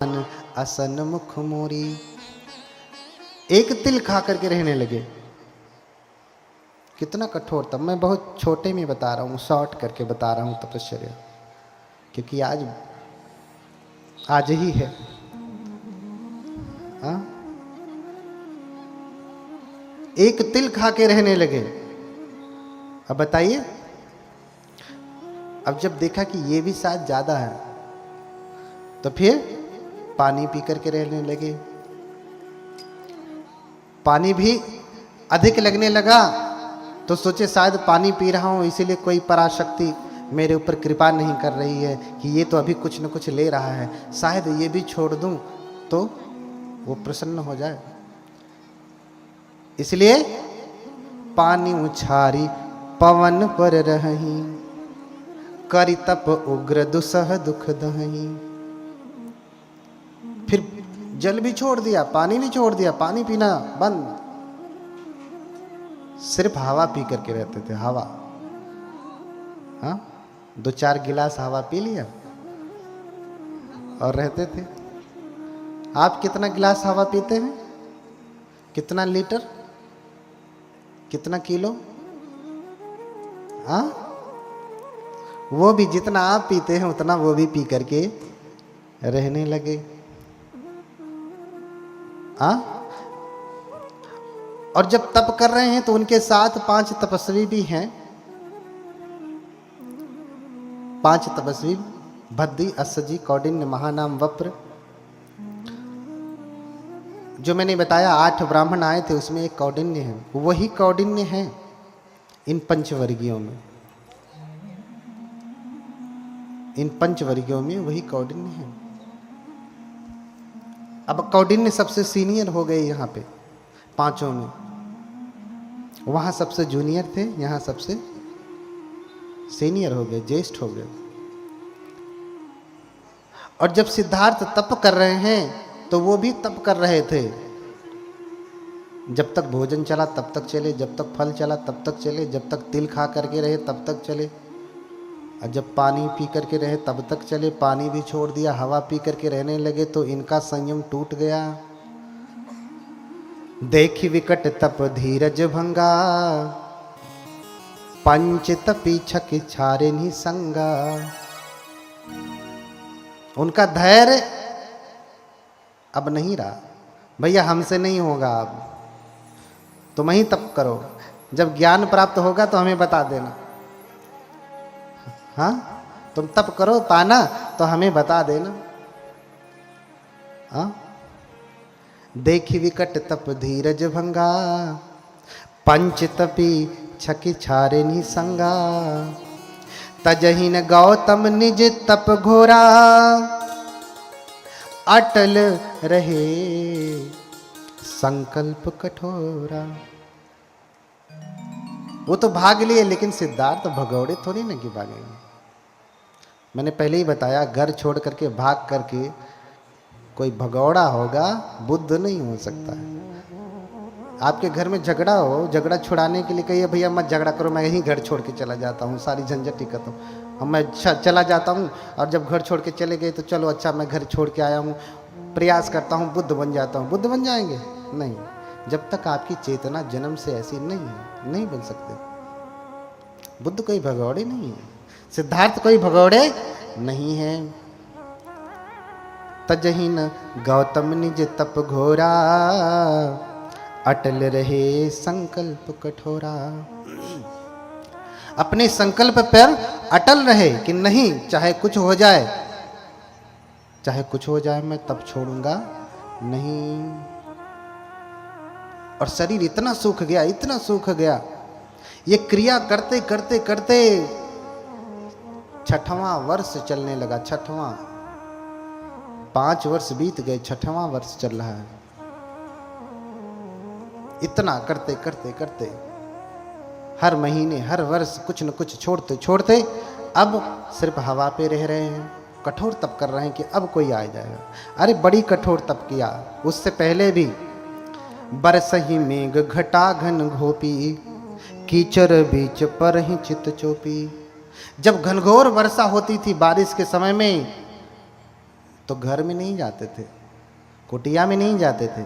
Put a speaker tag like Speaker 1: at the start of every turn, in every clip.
Speaker 1: असन मुख मोरी। एक तिल खा करके रहने लगे। कितना कठोर था। मैं बहुत छोटे में बता रहा हूँ, शॉर्ट करके बता रहा हूँ तपश्चर्या, क्योंकि आज ही है। एक तिल खा के रहने लगे। अब बताइए, अब जब देखा कि ये भी शायद ज्यादा है तो फिर पानी पी करके रहने लगे। पानी भी अधिक लगने लगा तो सोचे शायद पानी पी रहा हूं इसीलिए कोई पराशक्ति मेरे ऊपर कृपा नहीं कर रही है कि ये तो अभी कुछ न कुछ ले रहा है, शायद ये भी छोड़ दूं तो वो प्रसन्न हो जाए। इसलिए पानी उछारी पवन पर रही, करि तप उग्र दुसह दुख दही। फिर जल भी छोड़ दिया, पानी भी छोड़ दिया, पानी पीना बंद, सिर्फ हवा पी करके रहते थे। हवा, हाँ, 2-4 गिलास हवा पी लिया और रहते थे। आप कितना गिलास हवा पीते हैं? कितना लीटर? कितना किलो? हाँ, वो भी जितना आप पीते हैं उतना वो भी पी करके रहने लगे। हाँ, और जब तप कर रहे हैं तो उनके साथ 5 तपस्वी भी हैं। 5 तपस्वी, भद्दी, अस्सजी, कौंडिन्य, महानाम, वप्र। जो मैंने बताया 8 ब्राह्मण आए थे उसमें एक कौंडिन्य है। वही कौंडिन्य है इन पंचवर्गीयों में। इन पंचवर्गीयों में वही कौंडिन्य है। अब कौंडिन्य सबसे सीनियर हो गए यहाँ पे 5 में। वहां सबसे जूनियर थे, यहां सबसे सीनियर हो गए, ज्येष्ठ हो गए। और जब सिद्धार्थ तप कर रहे हैं तो वो भी तप कर रहे थे। जब तक भोजन चला तब तक चले, जब तक फल चला तब तक चले, जब तक तिल खा करके रहे तब तक चले, और जब पानी पी करके रहे तब तक चले। पानी भी छोड़ दिया, हवा पी करके रहने लगे तो इनका संयम टूट गया। देखी विकट तप धीरज भंगा, पंच तपी छक छारे नि संगा। उनका धैर्य अब नहीं रहा। भैया हमसे नहीं होगा, अब तुम ही तप करो, जब ज्ञान प्राप्त होगा तो हमें बता देना। हाँ, तुम तप करो, पाना तो हमें बता देना। हाँ, देखी विकट तप धीरज भंगा, पंच तपी छकी छारे नि संगा। तजहि न गौतम निज तप घोरा, अटल रहे संकल्प कठोरा। वो तो भाग लिए, लेकिन सिद्धार्थ भगौड़े थोड़ी ना कि भागेंगे। मैंने पहले ही बताया, घर छोड़ करके भाग करके कोई भगौड़ा होगा, बुद्ध नहीं हो सकता है। आपके घर में झगड़ा हो, झगड़ा छुड़ाने के लिए कहिए भैया मत झगड़ा करो, मैं यहीं घर छोड़ के चला जाता हूँ, सारी झंझट खत्म, अब मैं चला जाता हूँ। और जब घर छोड़ के चले गए तो चलो अच्छा मैं घर छोड़ के आया हूँ, प्रयास करता हूँ बुद्ध बन जाता हूँ। बुद्ध बन जाएंगे? नहीं, जब तक आपकी चेतना जन्म से ऐसी नहीं है, नहीं बन सकते। बुद्ध कोई भगौड़े नहीं है, सिद्धार्थ कोई भगौड़े नहीं है। तजहि न गौतम निज तप घोरा, अटल रहे संकल्प कठोरा। अपने संकल्प पर अटल रहे कि नहीं, चाहे कुछ हो जाए, चाहे कुछ हो जाए मैं तप छोड़ूंगा नहीं। और शरीर इतना सूख गया, इतना सूख गया, ये क्रिया करते करते करते 6वां वर्ष चलने लगा। 6वां, 5 वर्ष बीत गए, 6वां वर्ष चल रहा है। इतना करते करते करते हर महीने हर वर्ष कुछ न कुछ छोड़ते छोड़ते अब सिर्फ हवा पे रह रहे हैं। कठोर तप कर रहे हैं कि अब कोई आ जाएगा। अरे बड़ी कठोर तप किया, उससे पहले भी बरसही मेघ घटा घन घोपी, कीचड़ बीच पर ही चित चोपी। जब घनघोर वर्षा होती थी बारिश के समय में तो घर में नहीं जाते थे, कुटिया में नहीं जाते थे,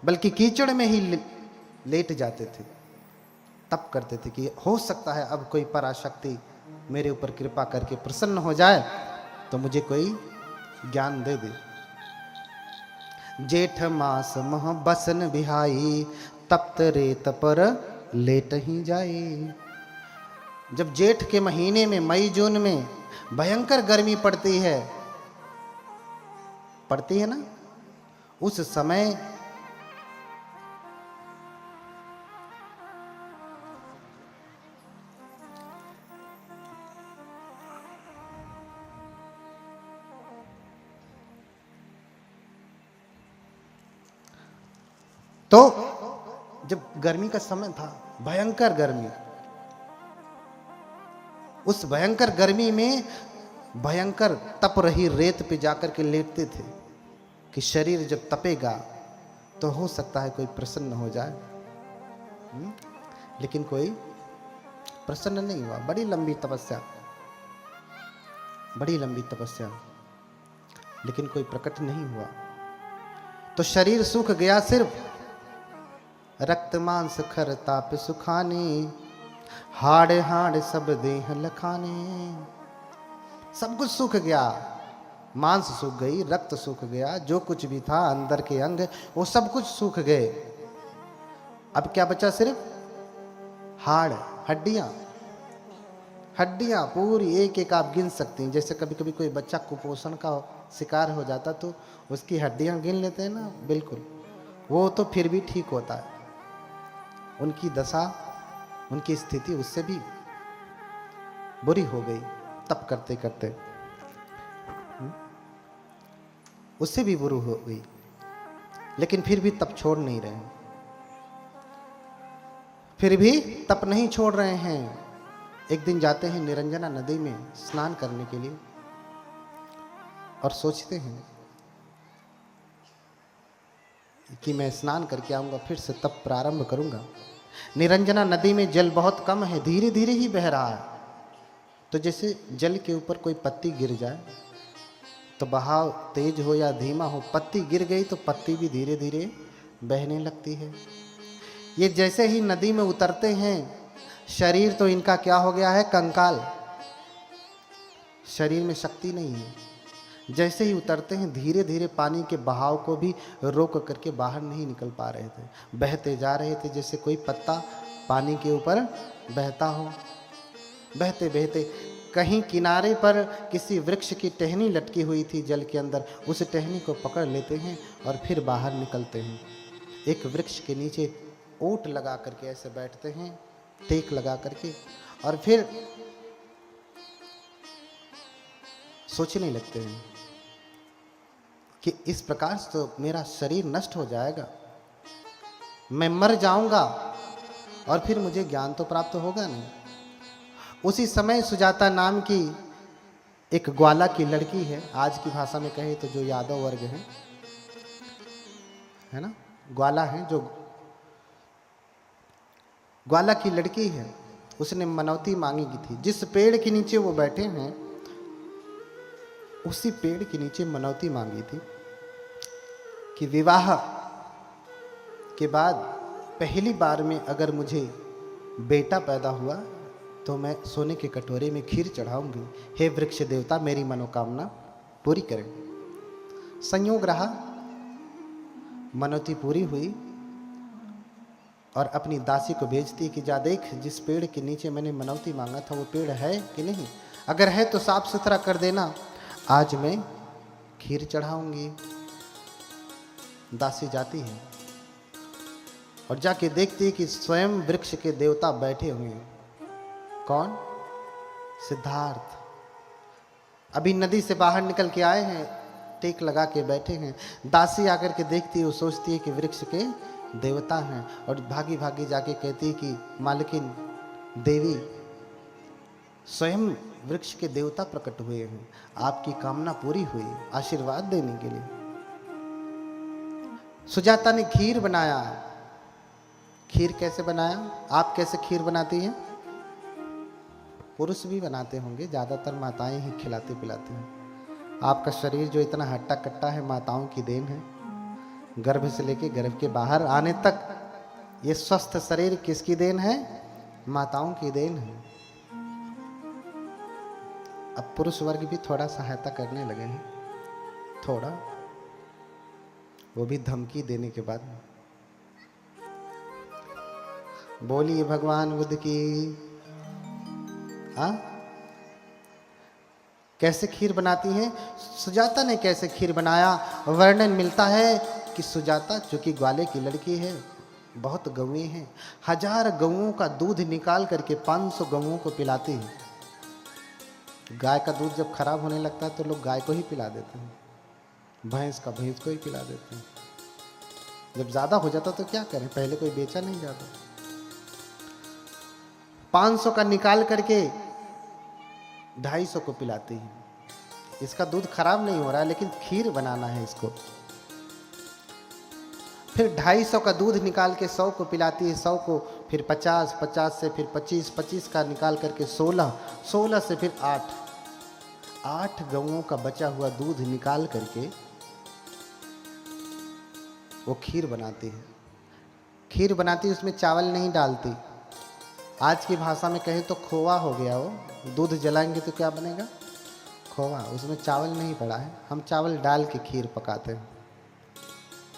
Speaker 1: बल्कि कीचड़ में ही लेट जाते थे। तप करते थे कि हो सकता है अब कोई पराशक्ति मेरे ऊपर कृपा करके प्रसन्न हो जाए तो मुझे कोई ज्ञान दे दे। जेठ मास मह बसन बिहाई, तप्त रेत पर लेट ही जाए। जब जेठ के महीने में, मई जून में भयंकर गर्मी पड़ती है ना, उस समय तो जब गर्मी का समय था, भयंकर गर्मी, उस भयंकर गर्मी में भयंकर तप रही रेत पे जाकर के लेटते थे कि शरीर जब तपेगा तो हो सकता है कोई प्रसन्न हो जाए। लेकिन कोई प्रसन्न नहीं हुआ। बड़ी लंबी तपस्या, लेकिन कोई प्रकट नहीं हुआ। तो शरीर सूख गया, सिर्फ रक्त मांस खर ताप सुखाने, हाड़ हाड़ सब देह लखाने। सब कुछ सूख गया, मांस सूख गई, रक्त सूख गया, जो कुछ भी था अंदर के अंग वो सब कुछ सूख गए। अब क्या बचा? सिर्फ हाड़, हड्डियां पूरी एक एक आप गिन सकती हैं। जैसे कभी कभी कोई बच्चा कुपोषण का शिकार हो जाता तो उसकी हड्डियां गिन लेते हैं ना, बिल्कुल वो तो फिर भी ठीक होता है। उनकी दशा, उनकी स्थिति उससे भी बुरी हो गई तप करते करते, उससे भी बुरी हो गई। लेकिन फिर भी तप छोड़ नहीं रहे, फिर भी तप नहीं छोड़ रहे हैं। एक दिन जाते हैं निरंजना नदी में स्नान करने के लिए और सोचते हैं कि मैं स्नान करके आऊंगा, फिर से तप प्रारंभ करूंगा। निरंजना नदी में जल बहुत कम है, धीरे धीरे ही बह रहा है। तो जैसे जल के ऊपर कोई पत्ती गिर जाए तो बहाव तेज हो या धीमा हो, पत्ती गिर गई तो पत्ती भी धीरे धीरे बहने लगती है। ये जैसे ही नदी में उतरते हैं, शरीर तो इनका क्या हो गया है? कंकाल। शरीर में शक्ति नहीं है। जैसे ही उतरते हैं, धीरे धीरे पानी के बहाव को भी रोक करके बाहर नहीं निकल पा रहे थे, बहते जा रहे थे जैसे कोई पत्ता पानी के ऊपर बहता हो। बहते बहते कहीं किनारे पर किसी वृक्ष की टहनी लटकी हुई थी जल के अंदर, उस टहनी को पकड़ लेते हैं और फिर बाहर निकलते हैं। एक वृक्ष के नीचे ओट लगा करके ऐसे बैठते हैं, टेक लगा करके, और फिर सोचने लगते हैं कि इस प्रकार से तो मेरा शरीर नष्ट हो जाएगा, मैं मर जाऊंगा और फिर मुझे ज्ञान तो प्राप्त होगा नहीं। उसी समय सुजाता नाम की एक ग्वाला की लड़की है, आज की भाषा में कहे तो जो यादव वर्ग है ना, ग्वाला है, जो ग्वाला की लड़की है, उसने मनौती मांगी की थी। जिस पेड़ के नीचे वो बैठे हैं उसी पेड़ के नीचे मनौती मांगी थी कि विवाह के बाद पहली बार में अगर मुझे बेटा पैदा हुआ तो मैं सोने के कटोरे में खीर चढ़ाऊंगी। हे वृक्ष देवता, मेरी मनोकामना पूरी करें। संयोग रहा, मनौती पूरी हुई और अपनी दासी को भेजती कि जा देख, जिस पेड़ के नीचे मैंने मनौती मांगा था वो पेड़ है कि नहीं, अगर है तो साफ सुथरा कर देना, आज मैं खीर चढ़ाऊंगी। दासी जाती है और जाके देखती है कि स्वयं वृक्ष के देवता बैठे हुए हैं। कौन? सिद्धार्थ। अभी नदी से बाहर निकल के आए हैं, टेक लगा के बैठे हैं। दासी आकर के देखती है, वो सोचती है कि वृक्ष के देवता हैं और भागी भागी जाके कहती है कि मालकिन देवी, स्वयं वृक्ष के देवता प्रकट हुए हैं, आपकी कामना पूरी हुई, आशीर्वाद देने के लिए। सुजाता ने खीर बनाया। खीर कैसे बनाया? आप कैसे खीर बनाती हैं? पुरुष भी बनाते होंगे, ज्यादातर माताएं ही खिलाते पिलाते हैं। आपका शरीर जो इतना हट्टा कट्टा है, माताओं की देन है। गर्भ से लेके गर्भ के बाहर आने तक ये स्वस्थ शरीर किसकी देन है? माताओं की देन है। अब पुरुष वर्ग भी थोड़ा सहायता करने लगे हैं, थोड़ा, वो भी धमकी देने के बाद। बोलिए भगवान बुद्ध की। हाँ, कैसे खीर बनाती हैं? सुजाता ने कैसे खीर बनाया, वर्णन मिलता है कि सुजाता जो कि ग्वाले की लड़की है, बहुत गौएं हैं, 1000 गौओं का दूध निकाल करके 500 गौओं को पिलाती है। गाय का दूध जब खराब होने लगता है तो लोग गाय को ही पिला देते हैं, भैंस का भैंस को ही पिला देते हैं। जब ज्यादा हो जाता तो क्या करें, पहले कोई बेचा नहीं जाता। 500 का निकाल करके 250 को पिलाती है। इसका दूध खराब नहीं हो रहा है, लेकिन खीर बनाना है इसको। फिर 250 का दूध निकाल के 100 को पिलाती है, 100 को फिर 50, 50 से फिर 25, 25 का निकाल करके 16, 16 से फिर 8 गौओं का बचा हुआ दूध निकाल करके वो खीर बनाती है। खीर बनाती है, उसमें चावल नहीं डालती। आज की भाषा में कहें तो खोवा हो गया। वो दूध जलाएंगे तो क्या बनेगा? खोवा। उसमें चावल नहीं पड़ा है, हम चावल डाल के खीर पकाते हैं।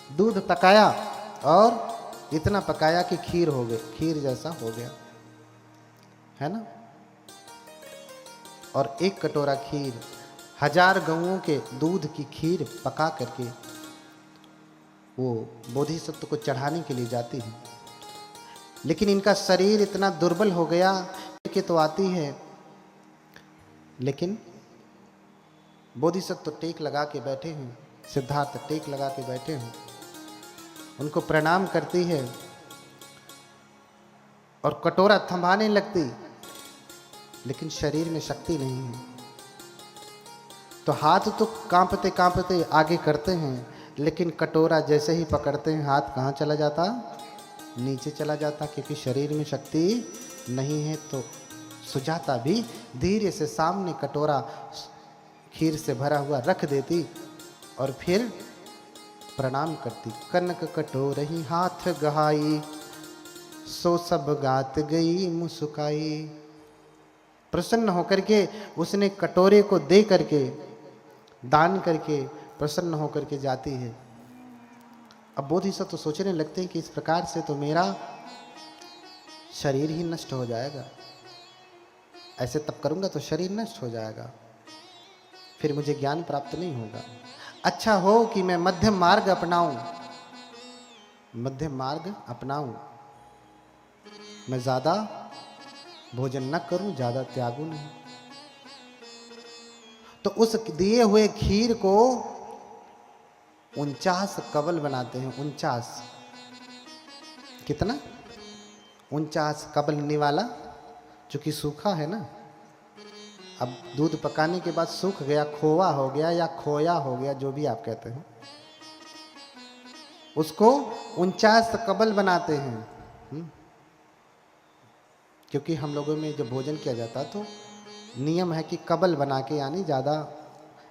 Speaker 1: दूध पकाया और इतना पकाया कि खीर हो गई, खीर जैसा हो गया, है ना। और 1 कटोरा खीर, 1000 गौओं के दूध की खीर पका करके वो बोधिसत्व को चढ़ाने के लिए जाती है। लेकिन इनका शरीर इतना दुर्बल हो गया कि तो आती है, लेकिन बोधिसत्व टेक लगा के बैठे हैं, सिद्धार्थ टेक लगा के बैठे हैं, उनको प्रणाम करती है और कटोरा थमाने लगती, लेकिन शरीर में शक्ति नहीं है। तो हाथ तो कांपते कांपते आगे करते हैं, लेकिन कटोरा जैसे ही पकड़ते हैं हाथ कहाँ चला जाता? नीचे चला जाता, क्योंकि शरीर में शक्ति नहीं है। तो सुजाता भी धीरे से सामने कटोरा खीर से भरा हुआ रख देती और फिर प्रणाम करती। कनक कटोरही हाथ गहाई, सो सब गात गई मुस्काई। प्रसन्न होकर के उसने कटोरे को दे करके, दान करके प्रसन्न होकर के जाती है। अब बोधिसत्व तो सोचने लगते हैं कि इस प्रकार से तो मेरा शरीर ही नष्ट हो जाएगा, ऐसे तब करूंगा तो शरीर नष्ट हो जाएगा, फिर मुझे ज्ञान प्राप्त नहीं होगा। अच्छा हो कि मैं मध्यम मार्ग अपनाऊं, मध्यम मार्ग अपनाऊं, मैं ज्यादा भोजन न करूं, ज्यादा त्यागू नहीं। तो उस दिए हुए खीर को 49 कबल बनाते हैं। 49 कितना? 49 कबल निवाला, चूंकि सूखा है ना। अब दूध पकाने के बाद सूख गया, खोवा हो गया या खोया हो गया, जो भी आप कहते हैं, उसको 49 कबल बनाते हैं। क्योंकि हम लोगों में जब भोजन किया जाता तो नियम है कि कबल बना के, यानी ज़्यादा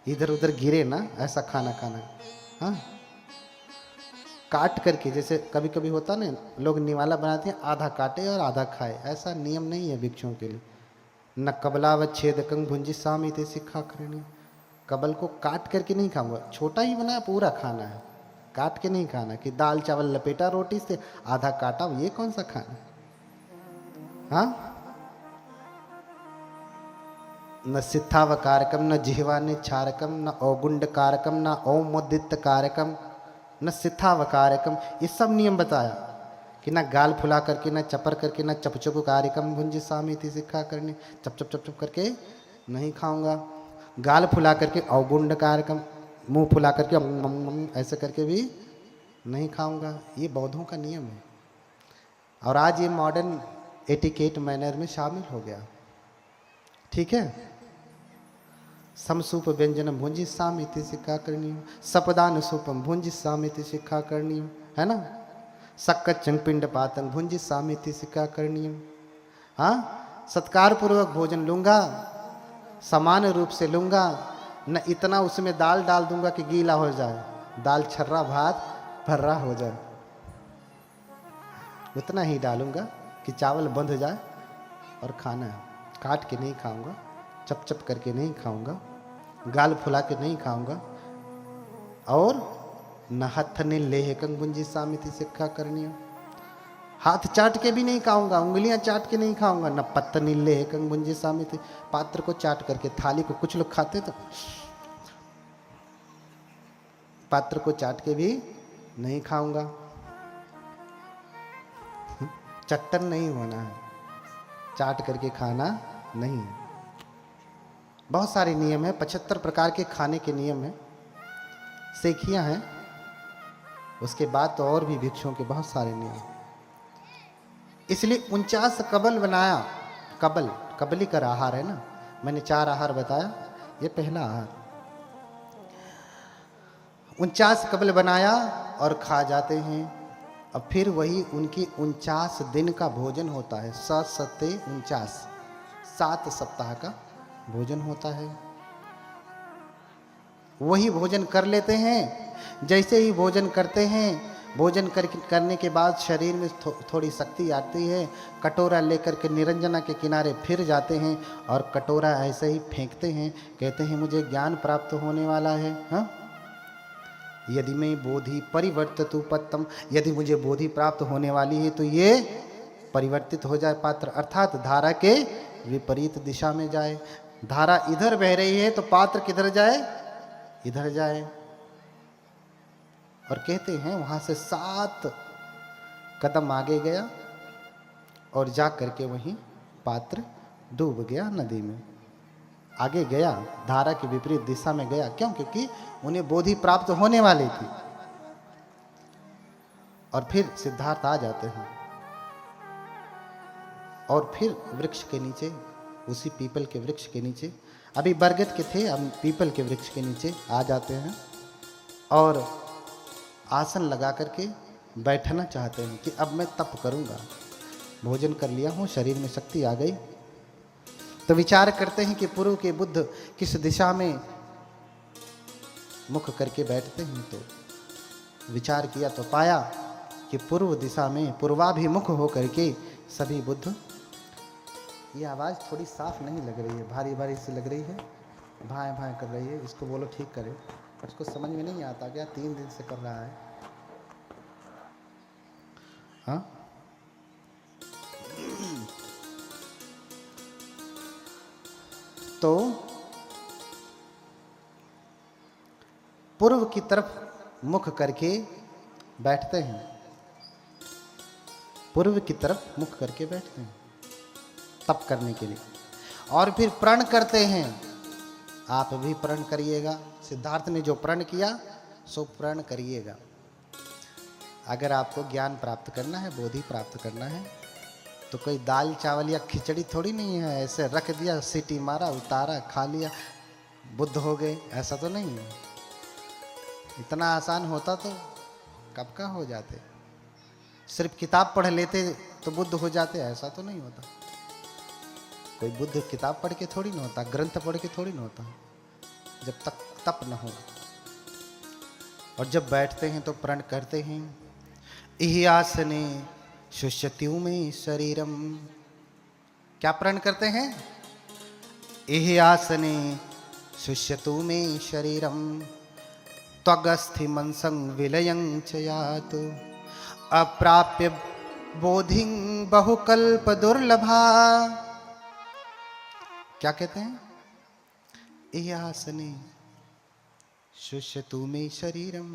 Speaker 1: इधर उधर गिरे ना, ऐसा खाना खाना। हाँ, काट करके, जैसे कभी कभी होता ना, लोग निवाला बनाते हैं, आधा काटे और आधा खाए, ऐसा नियम नहीं है भिक्षुओं के लिए। न कबलावच्छेदकं भुंजी सामिति सिक्खा करनी। कबल को काट करके नहीं खाऊंगा, छोटा ही बनाया, पूरा खाना है, काट के नहीं खाना कि दाल चावल लपेटा रोटी से आधा काटा, ये कौन सा खाना? हाँ, न सिद्धाव कारकम, न जिह्वा निच्छारकम, न औगुंड कारकम, न औमोदित कारकम, न सिद्धाव कारकम। ये सब नियम बताया कि न गाल फुला करके, न चपर करके, न चपचप कारकम भुंजी सामिति सिक्खा करनी। चप चप चप चप करके नहीं खाऊंगा, गाल फुला करके औगुंड कारकम, मुंह फुला करके ऐसे करके भी नहीं खाऊंगा। ये बौद्धों का नियम है, और आज ये मॉडर्न एटिकेट मैनर में शामिल हो गया। ठीक है। समसूप व्यंजनम भुंजी सामिति सिक्खा करनी, सपदान सूपम भुंजी सामिति सिक्खा करनी, है ना। सक्कच्चंग पिंड पातंग भुंजी सामिति सिक्खा करनी। हाँ, सत्कार पूर्वक भोजन लूंगा, समान रूप से लूंगा, न इतना उसमें दाल डाल दूंगा कि गीला हो जाए, दाल छर्रा भात भर्रा हो जाए, उतना ही डालूंगा कि चावल बंध जाए और खाना है। काट के नहीं खाऊंगा, चप चप करके नहीं खाऊंगा, गाल फुला के नहीं खाऊंगा, और न हथ ने लेह कंगुंजी सामिति सिक्खा करनी हो, हाथ चाट के भी नहीं खाऊंगा, उंगलियां चाट के नहीं खाऊंगा, न पत्तनी लेह कंगुंजी सामिति, पात्र को चाट करके, थाली को कुछ लोग खाते तो पात्र को चाट के भी नहीं खाऊंगा। चट्टन नहीं होना है, चाट करके खाना नहीं है। बहुत सारे नियम है, 75 प्रकार के खाने के नियम है, सेखियां हैं, उसके बाद तो और भी भिक्षुओं के बहुत सारे नियम। इसलिए 49 कबल बनाया। कबल कबली का आहार है ना, मैंने 4 आहार बताया, ये पहला आहार। 49 कबल बनाया और खा जाते हैं। अब फिर वही उनकी 49 दिन का भोजन होता है, 7 सप्ताह का भोजन होता है। वही भोजन कर लेते हैं। जैसे ही भोजन करते हैं, भोजन करने के बाद शरीर में थोड़ी शक्ति आती है, कटोरा लेकर के निरंजना के किनारे फिर जाते हैं और कटोरा ऐसे ही फेंकते हैं, कहते हैं मुझे ज्ञान प्राप्त होने वाला है। हाँ, यदि मैं बोधि परिवर्तित पत्तम, यदि मुझे बोधि प्राप्त होने वाली है तो ये परिवर्तित हो जाए पात्र, अर्थात धारा के विपरीत दिशा में जाए। धारा इधर बह रही है तो पात्र किधर जाए, इधर जाए। और कहते हैं वहां से 7 कदम आगे गया और जा करके वहीं पात्र डूब गया नदी में। आगे गया, धारा की विपरीत दिशा में गया, क्यों? क्योंकि उन्हें बोधि प्राप्त होने वाली थी। और फिर सिद्धार्थ आ जाते हैं और फिर वृक्ष के नीचे, उसी पीपल के वृक्ष के नीचे, अभी बरगद के थे, अब पीपल के वृक्ष के नीचे आ जाते हैं और आसन लगा करके बैठना चाहते हैं कि अब मैं तप करूंगा, भोजन कर लिया हूं, शरीर में शक्ति आ गई। तो विचार करते हैं कि पूर्व के बुद्ध किस दिशा में मुख करके बैठते हैं। तो विचार किया तो पाया कि पूर्व दिशा में पूर्वाभिमुख हो करके सभी बुद्ध। ये आवाज़ थोड़ी साफ नहीं लग रही है, भारी भारी सी लग रही है, भाएं भाएं कर रही है, इसको बोलो ठीक करे। और उसको समझ में नहीं आता क्या, 3 दिन से कर रहा है। हाँ, तो पूर्व की तरफ मुख करके बैठते हैं, पूर्व की तरफ मुख करके बैठते हैं तप करने के लिए। और फिर प्रण करते हैं। आप भी प्रण करिएगा, सिद्धार्थ ने जो प्रण किया सो प्रण करिएगा। अगर आपको ज्ञान प्राप्त करना है, बोधि प्राप्त करना है, तो कोई दाल चावल या खिचड़ी थोड़ी नहीं है, ऐसे रख दिया, सीटी मारा, उतारा, खा लिया, बुद्ध हो गए, ऐसा तो नहीं है। इतना आसान होता तो कब का हो जाते। सिर्फ किताब पढ़ लेते तो बुद्ध हो जाते, ऐसा तो नहीं होता। कोई बुद्ध किताब पढ़ के थोड़ी ना होता, ग्रंथ पढ़ के थोड़ी ना होता, जब तक तप न हो। और जब बैठते हैं तो प्रण करते हैं, इहि आसने शुष्यत्यु में शरीरम। क्या प्रण करते हैं? इहि आसने शुष्यतु में शरीरम त्वगस्थि मनसं विलयं च यातु अप्राप्य बोधिं बहुकल्प दुर्लभा। क्या कहते हैं? इहि आसने शुष्यतु में शरीरम।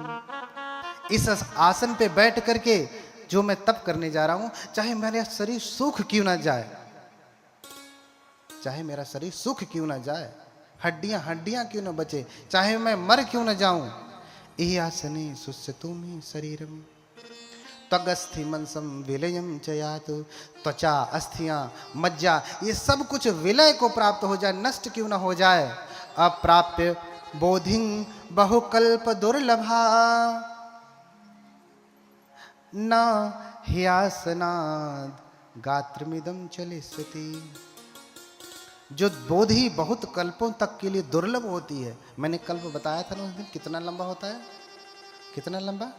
Speaker 1: इस आसन पे बैठ करके जो मैं तप करने जा रहा हूं, चाहे मेरा शरीर सूख क्यों ना जाए, चाहे मेरा शरीर सूख क्यों ना जाए, हड्डियां हड्डियां क्यों ना बचे, चाहे मैं मर क्यों ना जाऊं, इहि आसने शुष्यतु में शरीरम त्वगस्थि मनसं विलयं च यातु। त्वचा, अस्थियां, मज्जा, ये सब कुछ विलय को प्राप्त हो जाए, नष्ट क्यों ना हो जाए। अप्राप्य बोधिं बहुकल्प दुर्लभा न ह्यासनाद गात्रमिदं चलिष्यति। जो बोधि बहुत कल्पों तक के लिए दुर्लभ होती है। मैंने कल्प बताया था ना उस दिन, कितना लंबा होता है, कितना लंबा,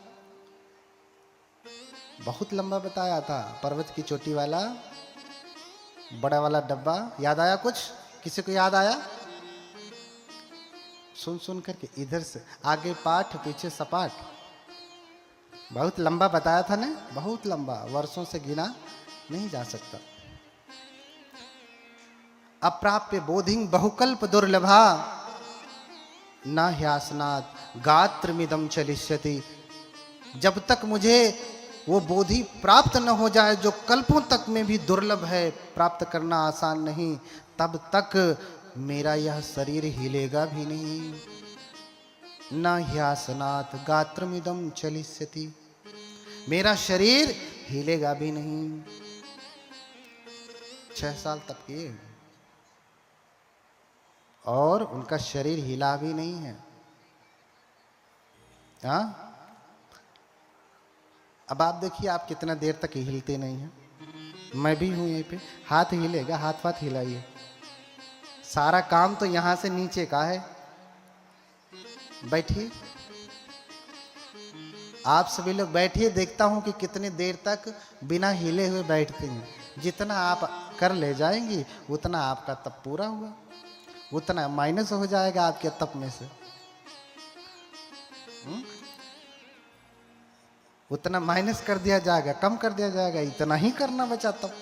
Speaker 1: बहुत लंबा बताया था। पर्वत की चोटी वाला बड़ा वाला डब्बा, याद आया कुछ, किसी को याद आया? सुन सुन करके इधर से आगे पाठ पीछे सपाट, बहुत लंबा बताया था ने, बहुत लंबा, वर्षों से गिना नहीं जा सकता। अप्राप्य बोधिं बहुकल्प दुर्लभा न ह्यासनात् गात्रमिदं चलिष्यति। जब तक मुझे वो बोधि प्राप्त न हो जाए जो कल्पों तक में भी दुर्लभ है, प्राप्त करना आसान नहीं, तब तक मेरा यह शरीर हिलेगा भी नहीं। न ह्यासनात् गात्रमिदं चलिष्यति, मेरा शरीर हिलेगा भी नहीं। 6 साल तक किए और उनका शरीर हिला भी नहीं है। हाँ, अब आप देखिए आप कितना देर तक हिलते नहीं हैं। मैं भी हूं यहीं पे, हाथ हिलेगा, हाथ वाथ हिलाइए। सारा काम तो यहां से नीचे का है। बैठिए, आप सभी लोग बैठिए, देखता हूं कि कितनी देर तक बिना हिले हुए बैठते हैं। जितना आप कर ले जाएंगी उतना आपका तप पूरा हुआ, उतना माइनस हो जाएगा आपके तप में से। उतना माइनस कर दिया जाएगा, कम कर दिया जाएगा, इतना ही करना बचा तब।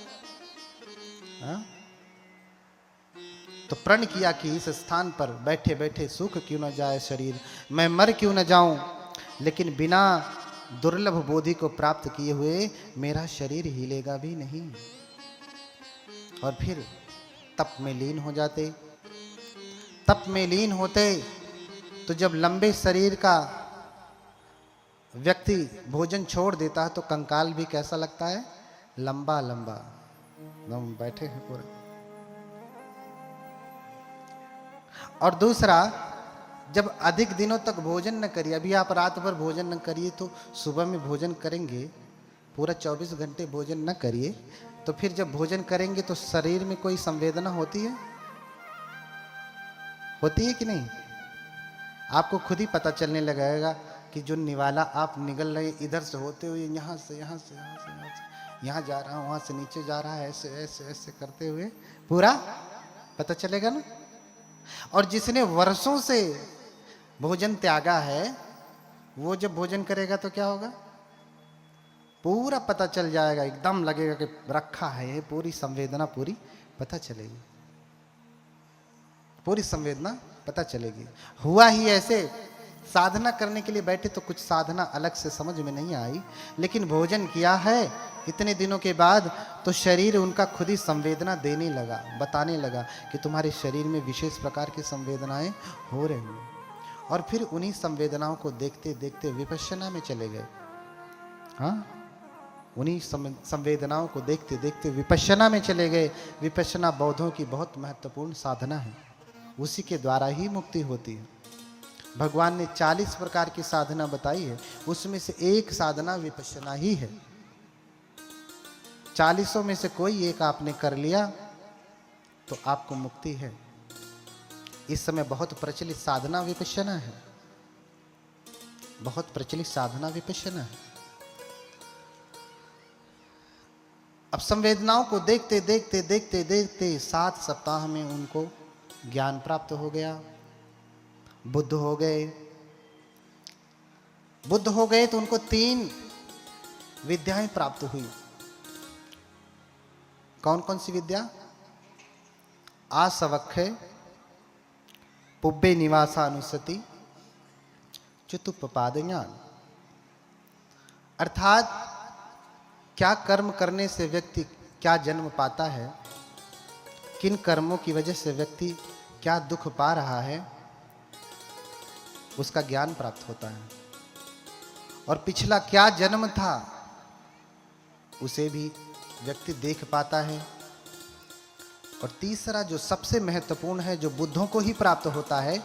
Speaker 1: तो प्रण किया कि इस स्थान पर बैठे बैठे सूख क्यों न जाए शरीर, मैं मर क्यों न जाऊं, लेकिन बिना दुर्लभ बोधि को प्राप्त किए हुए मेरा शरीर हिलेगा भी नहीं। और फिर तप में लीन हो जाते। तप में लीन होते तो जब लंबे शरीर का व्यक्ति भोजन छोड़ देता है तो कंकाल भी कैसा लगता है, लंबा लंबा, हम बैठे हैं पूरे। और दूसरा, जब अधिक दिनों तक भोजन न करिए, अभी आप रात भर भोजन न करिए तो सुबह में भोजन करेंगे, पूरा 24 घंटे भोजन न करिए, तो फिर जब भोजन करेंगे तो शरीर में कोई संवेदना होती है, होती है कि नहीं? आपको खुद ही पता चलने लगेगा कि जो निवाला आप निगल रहे इधर से होते हुए यहाँ से यहाँ से यहाँ से यहाँ से यहाँ जा रहा हूँ, वहाँ से नीचे जा रहा है, ऐसे ऐसे ऐसे करते हुए पूरा पता चलेगा ना। और जिसने वर्षों से भोजन त्यागा है वो जब भोजन करेगा तो क्या होगा, पूरा पता चल जाएगा, एकदम लगेगा कि रखा है, पूरी संवेदना पूरी पता चलेगी, पूरी संवेदना पता चलेगी। हुआ ही ऐसे, साधना करने के लिए बैठे तो कुछ साधना अलग से समझ में नहीं आई, लेकिन भोजन किया है इतने दिनों के बाद तो शरीर उनका खुद ही संवेदना देने लगा, बताने लगा कि तुम्हारे शरीर में विशेष प्रकार की संवेदनाएं हो रही हैं। और फिर उन्हीं संवेदनाओं को देखते देखते विपश्यना में चले गए। हाँ, उन्हीं संवेदनाओं को देखते देखते विपश्यना में चले गए। विपश्यना बौद्धों की बहुत महत्वपूर्ण साधना है, उसी के द्वारा ही मुक्ति होती है। भगवान ने 40 प्रकार की साधना बताई है, उसमें से एक साधना विपश्यना ही है। 40 में से कोई एक आपने कर लिया तो आपको मुक्ति है। इस समय बहुत प्रचलित साधना विपश्यना है, बहुत प्रचलित साधना विपश्यना है। अब संवेदनाओं को देखते देखते देखते देखते 7 सप्ताह में उनको ज्ञान प्राप्त हो गया, बुद्ध हो गए। बुद्ध हो गए तो उनको 3 विद्याएं प्राप्त हुई। कौन कौन सी विद्या? आसवक्खय, पुब्बे निवासानुसति, चतुप्पद ज्ञान। अर्थात क्या कर्म करने से व्यक्ति क्या जन्म पाता है, किन कर्मों की वजह से व्यक्ति क्या दुख पा रहा है, उसका ज्ञान प्राप्त होता है। और पिछला क्या जन्म था उसे भी व्यक्ति देख पाता है। और तीसरा जो सबसे महत्वपूर्ण है, जो बुद्धों को ही प्राप्त होता है,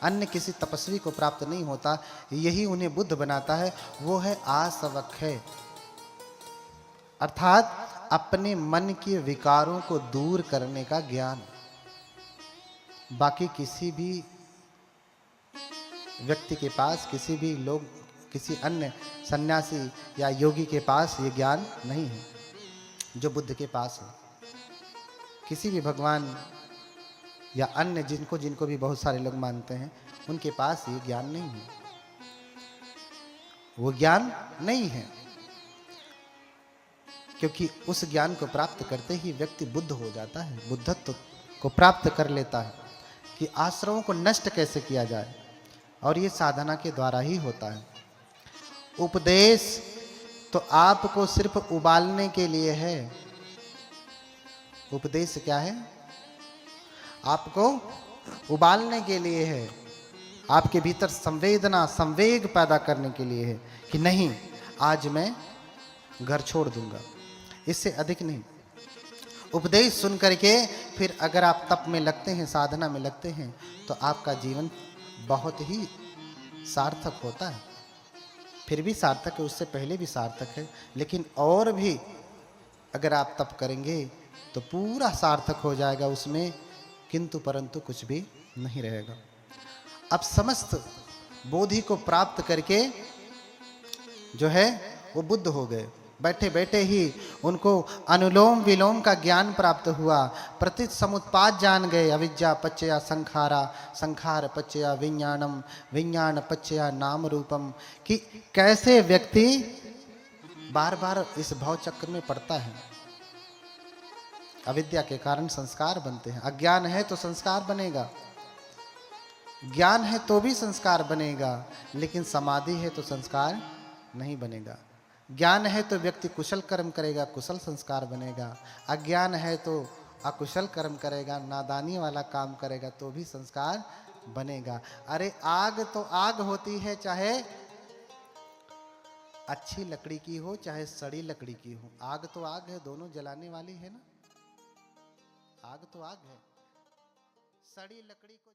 Speaker 1: अन्य किसी तपस्वी को प्राप्त नहीं होता, यही उन्हें बुद्ध बनाता है, वो है आसवक्खय। अर्थात अपने मन के विकारों को दूर करने का ज्ञान। बाकी किसी भी व्यक्ति के पास, किसी भी लोग, किसी अन्य सन्यासी या योगी के पास ये ज्ञान नहीं है जो बुद्ध के पास है। किसी भी भगवान या अन्य जिनको जिनको भी बहुत सारे लोग मानते हैं, उनके पास ये ज्ञान नहीं है, वो ज्ञान नहीं है। क्योंकि उस ज्ञान को प्राप्त करते ही व्यक्ति बुद्ध हो जाता है, बुद्धत्व को प्राप्त कर लेता है कि आश्रमों को नष्ट कैसे किया जाए, और ये साधना के द्वारा ही होता है। उपदेश तो आपको सिर्फ उबालने के लिए है। उपदेश क्या है? आपको उबालने के लिए है, आपके भीतर संवेदना, संवेग पैदा करने के लिए है कि नहीं, आज मैं घर छोड़ दूंगा, इससे अधिक नहीं। उपदेश सुन करके फिर अगर आप तप में लगते हैं, साधना में लगते हैं, तो आपका जीवन बहुत ही सार्थक होता है। फिर भी सार्थक है, उससे पहले भी सार्थक है, लेकिन और भी अगर आप तप करेंगे तो पूरा सार्थक हो जाएगा उसमें, किंतु परंतु कुछ भी नहीं रहेगा। अब समस्त बोधि को प्राप्त करके जो है वो बुद्ध हो गए। बैठे बैठे ही उनको अनुलोम विलोम का ज्ञान प्राप्त हुआ, प्रतीत समुत्पाद जान गए। अविद्या पच्चया संखारा, संखार पच्चया विज्ञानम, विज्ञान पच्चया नाम रूपम, कि कैसे व्यक्ति बार बार इस भव चक्र में पड़ता है। अविद्या के कारण संस्कार बनते हैं। अज्ञान है तो संस्कार बनेगा, ज्ञान है तो भी संस्कार बनेगा, लेकिन समाधि है तो संस्कार नहीं बनेगा। ज्ञान है तो व्यक्ति कुशल कर्म करेगा, कुशल संस्कार बनेगा। अज्ञान है तो अकुशल कर्म करेगा, नादानी वाला काम करेगा, तो भी संस्कार बनेगा। अरे आग तो आग होती है, चाहे अच्छी लकड़ी की हो चाहे सड़ी लकड़ी की हो। आग तो आग है, दोनों जलाने वाली है ना। आग तो आग है, सड़ी लकड़ी को